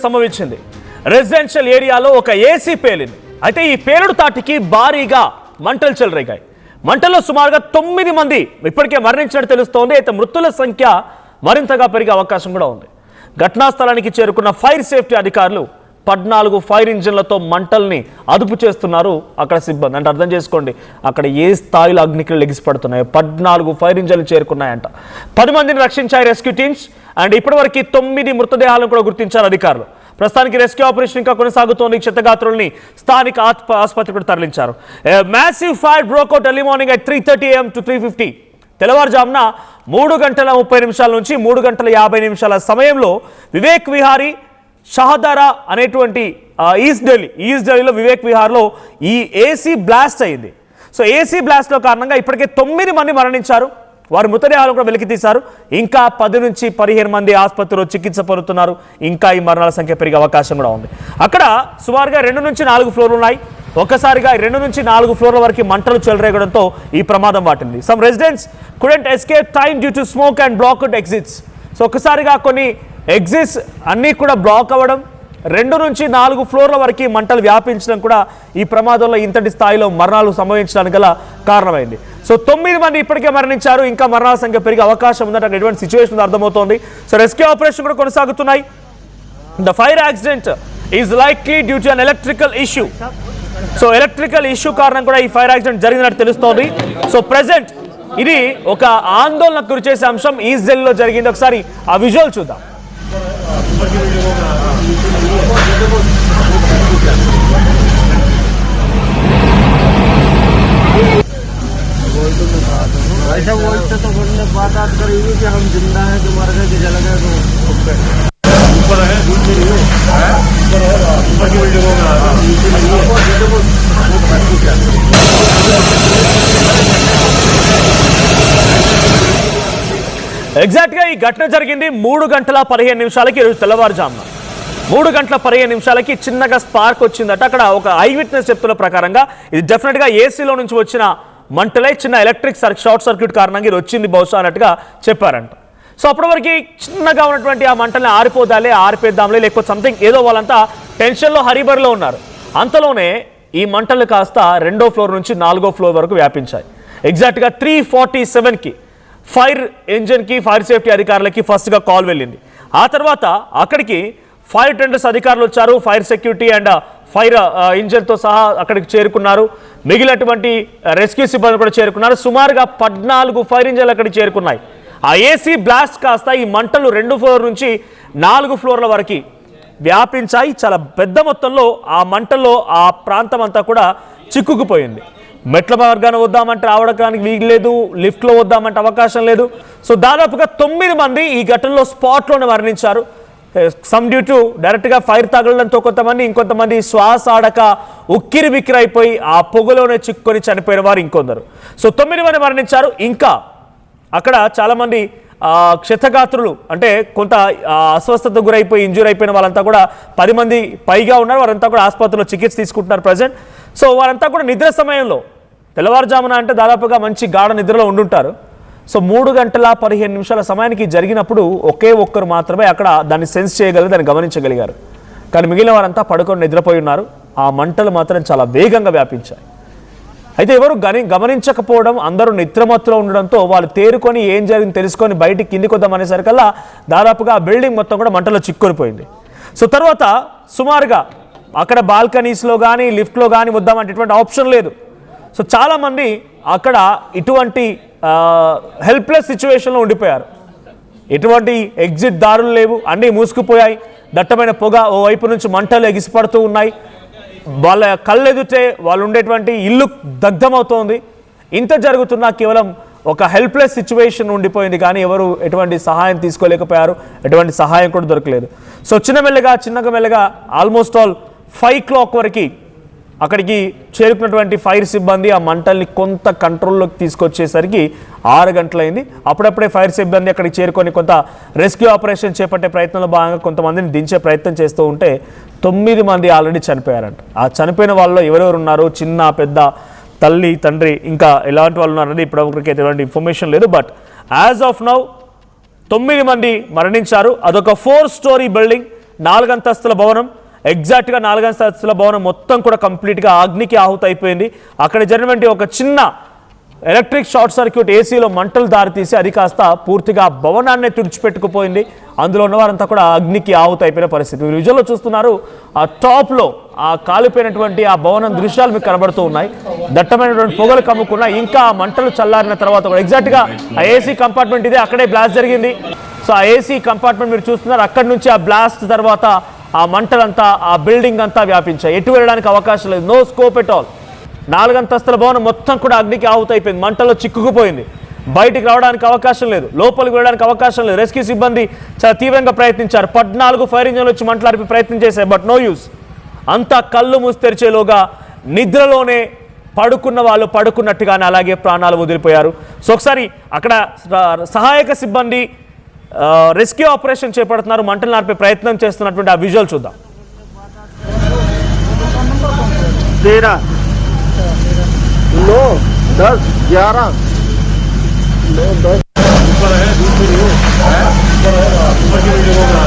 సంభవించింది. రెసిడెన్షియల్ ఏరియాలో ఒక ఏసీ పేలింది. అయితే ఈ పేలుడు తాటికి భారీగా మంటలు చెలరేగాయి. మంటల్లో సుమారుగా 9 మంది ఇప్పటికే మరణించినట్టు తెలుస్తోంది. అయితే మృతుల సంఖ్య మరింతగా పెరిగే అవకాశం కూడా ఉంది. ఘటనా స్థలానికి చేరుకున్న ఫైర్ సేఫ్టీ అధికారులు 14 ఫైర్ ఇంజిన్లతో మంటల్ని అదుపు చేస్తున్నారు అక్కడ సిబ్బంది. అంటే అర్థం చేసుకోండి, అక్కడ ఏ స్థాయిలో అగ్నికిలు ఎగిసిపడుతున్నాయో 14 ఫైర్ ఇంజిన్లు చేరుకున్నాయంట. 10 మందిని రక్షించాయి రెస్క్యూ టీమ్స్. అండ్ ఇప్పటివరకు 9 మృతదేహాలను కూడా గుర్తించారు అధికారులు. ప్రస్తుతానికి రెస్క్యూ ఆపరేషన్ ఇంకా కొనసాగుతోంది. క్షతగాత్రుల్ని స్థానిక ఆసుపత్రికి తరలించారు. Massive fire breakout early morning at 3:30 AM to 3:50. తెల్లవారుజామున 3:30 నుంచి 3:50 సమయంలో వివేక్ విహారీ షహదారా అనేటువంటి ఈస్ట్ ఢిల్లీలో వివేక్ విహార్లో ఈ ఏసీ బ్లాస్ట్ అయింది. సో ఏసీ బ్లాస్ట్లో కారణంగా ఇప్పటికే 9 మంది మరణించారు. వారి మృతదేహాలు కూడా వెలికి తీశారు. ఇంకా 10 నుంచి 15 మంది ఆసుపత్రిలో చికిత్స పొందుతున్నారు. ఇంకా ఈ మరణాల సంఖ్య పెరిగే అవకాశం కూడా ఉంది. అక్కడ సుమారుగా 2 నుంచి 4 ఫ్లోర్లు ఉన్నాయి. ఒక్కసారిగా 2 నుంచి 4 ఫ్లోర్ల వరకు మంటలు చెలరేగడంతో ఈ ప్రమాదం వాటింది. Some residents couldn't escape time due to smoke and blocked exits. So ఒక్కసారిగా కొన్ని ఎగ్జిట్స్ అన్నీ కూడా బ్లాక్ అవ్వడం, 2 నుంచి 4 ఫ్లోర్ల వరకు మంటలు వ్యాపించడం కూడా ఈ ప్రమాదంలో ఇంతటి స్థాయిలో మరణాలు సంభవించడానికి గల కారణమైంది. సో 9 మంది ఇప్పటికే మరణించారు. ఇంకా మరణాల సంఖ్య పెరిగే అవకాశం ఉందంటే అక్కడ ఎటువంటి సిచ్యువేషన్ అర్థమవుతోంది. సో రెస్క్యూ ఆపరేషన్ కూడా కొనసాగుతున్నాయి. The fire accident is likely due to an electrical issue. So electrical issue కారణం కూడా ఈ ఫైర్ యాక్సిడెంట్ జరిగినట్టు తెలుస్తోంది. సో ప్రెసెంట్ ఇది ఒక ఆందోళనకు గురి చేసే అంశం ఈస్ట్ ఢిల్లీలో జరిగింది. ఒకసారి ఆ విజువల్ చూద్దాం. ऐसा बोलते तो बोलने बात करेगी कि हम जिंदा हैं कि मर गए कि जल गए तो ऊपर है नीचे नहीं है ऊपर की बिल्डिंग होगा नीचे नहीं है. ఎగ్జాక్ట్గా ఈ ఘటన జరిగింది 3:15 ఈరోజు తెల్లవారుజామున 3:15 చిన్నగా స్పార్క్ వచ్చిందట. అక్కడ ఒక ఐ విట్నెస్ చెప్తున్న ప్రకారంగా ఇది డెఫినెట్గా ఏసీలో నుంచి వచ్చిన మంటలే, చిన్న ఎలక్ట్రిక్ షార్ట్ సర్క్యూట్ కారణంగా ఇది వచ్చింది బహుశా అన్నట్టుగా చెప్పారంట. సో అప్పటి వరకు చిన్నగా ఉన్నటువంటి ఆ మంటల్ని ఆరిపేద్దాంలే లేకపోతే సంథింగ్ ఏదో వాళ్ళంతా టెన్షన్లో హరిబరిలో ఉన్నారు. అంతలోనే ఈ మంటలు కాస్త 2వ ఫ్లోర్ నుంచి 4వ ఫ్లోర్ వరకు వ్యాపించాయి. ఎగ్జాక్ట్గా 3:47కి ఫైర్ ఇంజిన్కి ఫైర్ సేఫ్టీ అధికారులకి ఫస్ట్గా కాల్ వెళ్ళింది. ఆ తర్వాత అక్కడికి ఫైర్ టెండర్స్ అధికారులు వచ్చారు. ఫైర్ సెక్యూరిటీ అండ్ ఫైర్ ఇంజిన్తో సహా అక్కడికి చేరుకున్నారు. మిగిలినటువంటి రెస్క్యూ సిబ్బంది కూడా చేరుకున్నారు. సుమారుగా 14 ఫైర్ ఇంజిన్లు అక్కడికి చేరుకున్నాయి. ఆ ఏసీ బ్లాస్ట్ కాస్త ఈ మంటలు 2 ఫ్లోర్ నుంచి 4 ఫ్లోర్ల వరకు వ్యాపించాయి. చాలా పెద్ద మొత్తంలో ఆ మంటల్లో ఆ ప్రాంతం అంతా కూడా చిక్కుకుపోయింది. మెట్ల మార్గాన వద్దామంటే రావడానికి వీల్లేదు, లిఫ్ట్లో వద్దామంటే అవకాశం లేదు. సో దాదాపుగా 9 మంది ఈ ఘటనలో స్పాట్లోనే మరణించారు. సమ్ డ్యూ టు డైరెక్ట్గా ఫైర్ తగలడంతో కొంతమంది, ఇంకొంతమంది శ్వాస ఆడక ఉక్కిరి బిక్కిరి అయిపోయి ఆ పొగలోనే చిక్కుకొని చనిపోయిన వారు ఇంకొందరు. సో 9 మంది మరణించారు. ఇంకా అక్కడ చాలామంది క్షతగాత్రులు అంటే కొంత అస్వస్థతకు గురైపోయి ఇంజూర్ అయిపోయిన వాళ్ళంతా కూడా 10 మంది పైగా ఉన్నారు. వారంతా కూడా ఆసుపత్రిలో చికిత్స తీసుకుంటున్నారు ప్రజెంట్. సో వారంతా కూడా నిద్ర సమయంలో తెల్లవారుజామున అంటే దాదాపుగా మంచి గాఢ నిద్రలో ఉండుంటారు. సో 3:15 సమయానికి జరిగినప్పుడు ఒకే ఒక్కరు మాత్రమే అక్కడ దాన్ని సెన్స్ చేయగలిగి దాన్ని గమనించగలిగారు. కానీ మిగిలిన వారంతా పడుకొని నిద్రపోయి ఉన్నారు. ఆ మంటలు మాత్రం చాలా వేగంగా వ్యాపించాయి. అయితే ఎవరు గమనించకపోవడం, అందరూ నిద్రమత్తులో ఉండడంతో వాళ్ళు తేరుకొని ఏం జరిగింది తెలుసుకొని బయటికి కిందికి వద్దామనేసరికల్లా దాదాపుగా ఆ బిల్డింగ్ మొత్తం కూడా మంటలో చిక్కురిపోయింది. సో తర్వాత సుమారుగా అక్కడ బాల్కనీస్లో కానీ లిఫ్ట్లో కానీ వద్దామంటే ఇటువంటి ఆప్షన్ లేదు. సో చాలామంది అక్కడ ఇటువంటి హెల్ప్లెస్ సిచ్యువేషన్లో ఉండిపోయారు. ఎటువంటి ఎగ్జిట్ దారులు లేవు, అన్నీ మూసుకుపోయాయి. దట్టమైన పొగ, ఓ వైపు నుంచి మంటలు ఎగిసిపడుతూ ఉన్నాయి. వాళ్ళ కళ్ళెదుటే వాళ్ళు ఉండేటువంటి ఇల్లు దగ్ధమవుతోంది. ఇంత జరుగుతున్నా కేవలం ఒక హెల్ప్లెస్ సిచ్యువేషన్ ఉండిపోయింది. కానీ ఎవరు ఎటువంటి సహాయం తీసుకోలేకపోయారు, ఎటువంటి సహాయం కూడా దొరకలేదు. సో చిన్నగా మెల్లగా ఆల్మోస్ట్ ఆల్ 5 o'clock వరకు అక్కడికి చేరుకున్నటువంటి ఫైర్ సిబ్బంది ఆ మంటల్ని కొంత కంట్రోల్లోకి తీసుకొచ్చేసరికి 6 గంటలైంది. అప్పుడప్పుడే ఫైర్ సిబ్బంది అక్కడికి చేరుకొని కొంత రెస్క్యూ ఆపరేషన్ చేపట్టే ప్రయత్నంలో భాగంగా కొంతమందిని దించే ప్రయత్నం చేస్తూ ఉంటే 9 మంది ఆల్రెడీ చనిపోయారంట. ఆ చనిపోయిన వాళ్ళలో ఎవరెవరు ఉన్నారు, చిన్న పెద్ద, తల్లి తండ్రి, ఇంకా ఎలాంటి వాళ్ళు ఉన్నారనేది ఇప్పటివరకు ఎటువంటి ఇన్ఫర్మేషన్ లేదు. బట్ యాజ్ ఆఫ్ నౌ 9 మంది మరణించారు. అదొక 4 story బిల్డింగ్. 4 అంతస్తుల భవనం, ఎగ్జాక్ట్గా 4 అంతస్తుల భవనం మొత్తం కూడా కంప్లీట్గా అగ్నికి ఆహుతి అయిపోయింది. అక్కడ జరిగినటువంటి ఒక చిన్న ఎలక్ట్రిక్ షార్ట్ సర్క్యూట్ ఏసీలో మంటలు దారితీసి అది కాస్త పూర్తిగా భవనాన్ని తుడిచిపెట్టుకుపోయింది. అందులో ఉన్నవారంతా కూడా అగ్నికి ఆహుతి అయిపోయిన పరిస్థితి. మీరు విజువల్లో చూస్తున్నారు, ఆ టాప్లో ఆ కాలిపోయినటువంటి ఆ భవనం దృశ్యాలు మీకు కనబడుతూ ఉన్నాయి. దట్టమైనటువంటి పొగలు కమ్ముకున్నా ఇంకా ఆ మంటలు చల్లారిన తర్వాత కూడా ఎగ్జాక్ట్గా ఆ ఏసీ కంపార్ట్మెంట్ ఇదే, అక్కడే బ్లాస్ట్ జరిగింది. సో ఆ ఏసీ కంపార్ట్మెంట్ మీరు చూస్తున్నారు, అక్కడి నుంచి ఆ బ్లాస్ట్ తర్వాత ఆ మంటలంతా ఆ బిల్డింగ్ అంతా వ్యాపించాయి. ఎటు వెళ్ళడానికి అవకాశం లేదు, నో స్కోప్ ఎట్ ఆల్. 4 అంతస్తుల భవనం మొత్తం కూడా అగ్నికి ఆహుతి అయిపోయింది, మంటల్లో చిక్కుకుపోయింది. బయటికి రావడానికి అవకాశం లేదు, లోపలికి వెళ్ళడానికి అవకాశం లేదు. రెస్క్యూ సిబ్బంది చాలా తీవ్రంగా ప్రయత్నించారు. 14 ఫైర్ ఇంజన్లు వచ్చి మంటలార్పి ప్రయత్నం చేశాయి, బట్ నో యూస్. అంతా కళ్ళు మూసి తెరిచేలోగా నిద్రలోనే పడుకున్న వాళ్ళు పడుకున్నట్టుగానే అలాగే ప్రాణాలు వదిలిపోయారు. సో ఒకసారి అక్కడ సహాయక సిబ్బంది రెస్క్యూ ఆపరేషన్ చేపడుతున్నారు, మంటలు నార్పే ప్రయత్నం చేస్తున్నటువంటి ఆ విజువల్ చూద్దాం. 13 9 10 11 9 10 ऊपर है दूसरी है ऊपर की बिल्डिंग होगा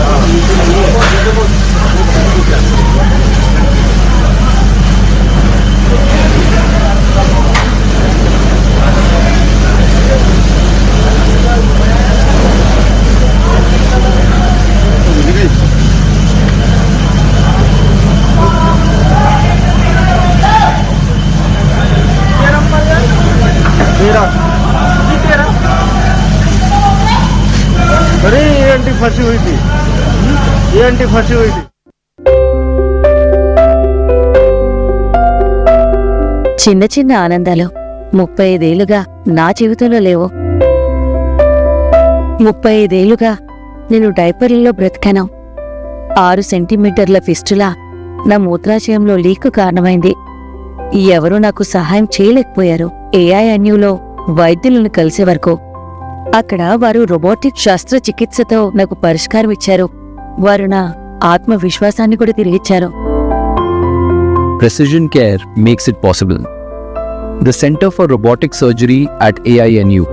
अरे ये आंटी फंसी हुई थी, ये आंटी फंसी हुई थी. చిన్న చిన్న ఆనందాలు 35 ఏళ్లుగా నా జీవితంలో లేవు. 35 ఏళ్లుగా నేను డైపర్లలో బ్రతికాను. 6 సెంటీమీటర్ల ఫిస్టులా నా మూత్రాశయంలో లీకు కారణమైంది. ఎవరూ నాకు సహాయం చేయలేకపోయారు. AINUలో వైద్యులను కలిసే వరకు అక్కడ వారు రోబోటిక్ శస్త్రచికిత్సతో నాకు పరిష్కారం ఇచ్చారు. వారు నా ఆత్మవిశ్వాసాన్ని కూడా తిరిగిచ్చారు. Precision care makes it possible. The Center for Robotic Surgery at AINU